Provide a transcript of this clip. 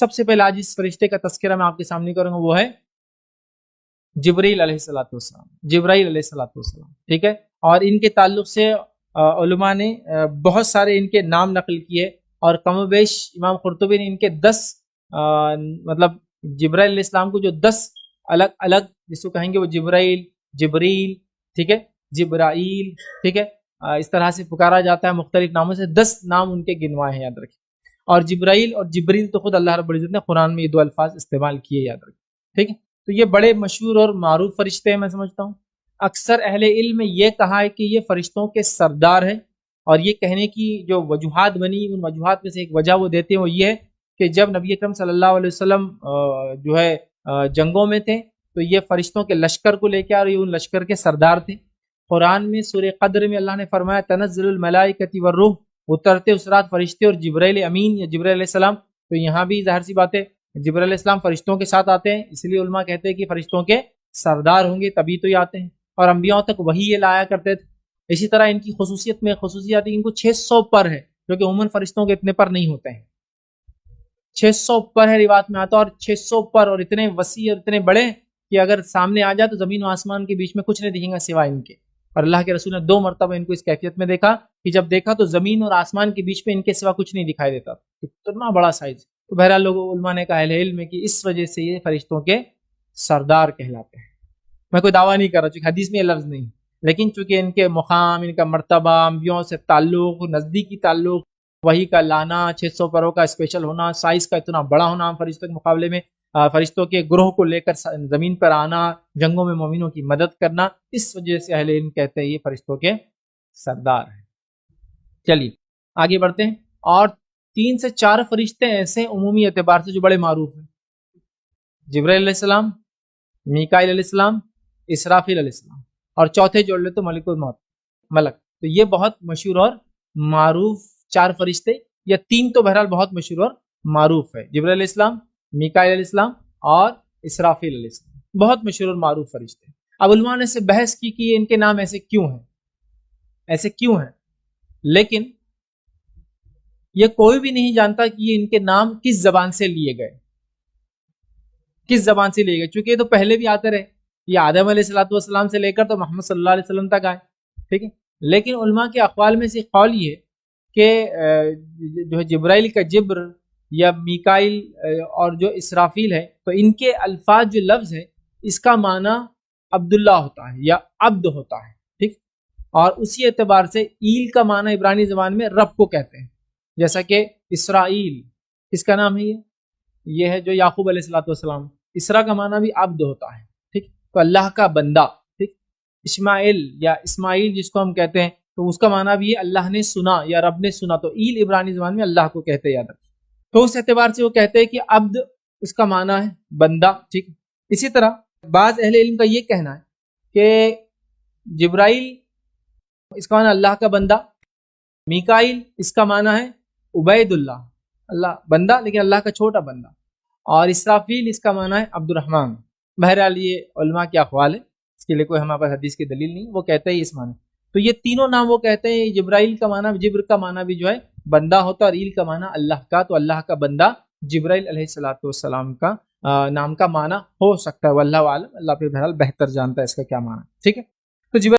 سب سے پہلے آج اس فرشتے کا تذکرہ میں آپ کے سامنے کروں گا، وہ ہے جبرائیل علیہ السلام، جبرائیل علیہ السلام، ٹھیک ہے. اور ان کے تعلق سے علماء نے بہت سارے ان کے نام نقل کیے، اور کم و بیش امام قرطبی نے ان کے 10 مطلب جبرائیل علیہ السلام کو جو 10 الگ الگ جس کو کہیں گے وہ جبرائیل، جبریل، ٹھیک ہے، جبرائیل، ٹھیک ہے، اس طرح سے پکارا جاتا ہے مختلف ناموں سے. 10 نام ان کے گنوائے ہیں، یاد رکھیں. اور جبرائیل اور جبریل تو خود اللہ رب العزت نے قرآن میں یہ 2 الفاظ استعمال کیے، یاد رکھیں، ٹھیک ہے. تو یہ بڑے مشہور اور معروف فرشتے ہیں، میں سمجھتا ہوں. اکثر اہل علم میں یہ کہا ہے کہ یہ فرشتوں کے سردار ہیں، اور یہ کہنے کی جو وجوہات بنی، ان وجوہات میں سے ایک وجہ وہ دیتے ہیں وہ یہ ہے کہ جب نبی اکرم صلی اللہ علیہ وسلم جو ہے جنگوں میں تھے تو یہ فرشتوں کے لشکر کو لے کے اور یہ ان لشکر کے سردار تھے. قرآن میں سورہ قدر میں اللہ نے فرمایا تنزل الملائکۃ والروح، اترتے اس رات فرشتے اور جبرائیل امین یا جبرائیل علیہ السلام. تو یہاں بھی ظاہر سی بات ہے جبرائیل علیہ السلام فرشتوں کے ساتھ آتے ہیں، اس لیے علماء کہتے ہیں کہ فرشتوں کے سردار ہوں گے تبھی تو یہ آتے ہیں، اور انبیاء تک وہی یہ لایا کرتے تھے. اسی طرح ان کی خصوصیت میں خصوصیات ان کو 600 پر ہے، جو کہ عموماً فرشتوں کے اتنے پر نہیں ہوتے ہیں. 600 پر ہے روایت میں آتا ہے، اور 600 پر اور اتنے وسیع اور اتنے بڑے کہ اگر سامنے آ جائے تو زمین و آسمان کے بیچ میں کچھ نہیں دکھیں گا سوائے ان کے. اور اللہ کے رسول نے 2 مرتبہ ان کو اس کیفیت میں دیکھا کہ جب دیکھا تو زمین اور آسمان کے بیچ میں ان کے سوا کچھ نہیں دکھائی دیتا، اتنا بڑا سائز. تو بہرحال لوگوں علماء نے کہا اہل علم ہے کہ اس وجہ سے یہ فرشتوں کے سردار کہلاتے ہیں. میں کوئی دعویٰ نہیں کر رہا چونکہ حدیث میں یہ لفظ نہیں، لیکن چونکہ ان کے مقام، ان کا مرتبہ، انبیاء سے تعلق، نزدیکی تعلق، وحی کا لانا، 600 پروں کا اسپیشل ہونا، سائز کا اتنا بڑا ہونا فرشتوں کے مقابلے میں، فرشتوں کے گروہ کو لے کر زمین پر آنا، جنگوں میں مومنوں کی مدد کرنا، اس وجہ سے اہل علم کہتے ہیں یہ فرشتوں کے سردار ہیں. چلیے آگے بڑھتے ہیں. اور 3 سے 4 فرشتے ایسے عمومی اعتبار سے جو بڑے معروف ہیں، جبرائیل علیہ السلام، میکائیل علیہ السلام، اسرافیل علیہ السلام، اور چوتھے جوڑ لے تو ملک الموت، ملک. تو یہ بہت مشہور اور معروف 4 فرشتے، یا 3 تو بہرحال بہت مشہور اور معروف ہے، جبرائیل علیہ السلام، میکائیل علیہ السلام اور اسرافیل علیہ السلام، بہت مشہور اور معروف فرشتے. اب علماء نے سے بحث کی کہ ان کے نام ایسے کیوں ہیں، ایسے کیوں ہیں، لیکن یہ کوئی بھی نہیں جانتا کہ یہ ان کے نام کس زبان سے لیے گئے، کس زبان سے لیے گئے. چونکہ یہ تو پہلے بھی آتے رہے، یہ آدم علیہ السلام سے لے کر تو محمد صلی اللہ علیہ وسلم تک آئے، ٹھیک ہے. لیکن علماء کے اقوال میں سے ایک قول یہ کہ جو ہے جبرائیل کا جبر یا میکائیل اور جو اسرافیل ہے، تو ان کے الفاظ جو لفظ ہے اس کا معنی عبداللہ ہوتا ہے یا عبد ہوتا ہے، ٹھیک. اور اسی اعتبار سے ایل کا معنی عبرانی زبان میں رب کو کہتے ہیں، جیسا کہ اسرائیل کس کا نام ہے، یہ ہے جو یعقوب علیہ السلام. اسرا کا معنی بھی عبد ہوتا ہے، ٹھیک. تو اللہ کا بندہ، ٹھیک. اسماعیل یا اسماعیل جس کو ہم کہتے ہیں تو اس کا معنی بھی ہے اللہ نے سنا یا رب نے سنا. تو ایل عبرانی زبان میں اللہ کو کہتے ہیں، یاد رکھیں. تو اس اعتبار سے وہ کہتے ہیں کہ عبد اس کا معنی ہے بندہ، ٹھیک. اسی طرح بعض اہل علم کا یہ کہنا ہے کہ جبرائیل اس کا معنی اللہ کا بندہ، میکائیل اس کا معنی ہے عبید اللہ، اللہ بندہ لیکن اللہ کا چھوٹا بندہ، اور اسرافیل اس کا معنی ہے عبد الرحمن. بہرحال یہ علماء کے اقوال ہے، اس کے لیے کوئی ہمارے پاس حدیث کی دلیل نہیں. وہ کہتے ہیں اس معنی. تو یہ تینوں نام وہ کہتے ہیں. جبرائیل کا معنی، جبر کا معنی بھی جو ہے بندہ ہوتا ہے، اور ایل کا معنی اللہ کا. تو اللہ کا بندہ جبرائیل علیہ السلام کا نام کا معنی ہو سکتا ہے، واللہ عالم، اللہ پہ بہرحال بہتر جانتا ہے اس کا کیا معنی، ٹھیک ہے. تو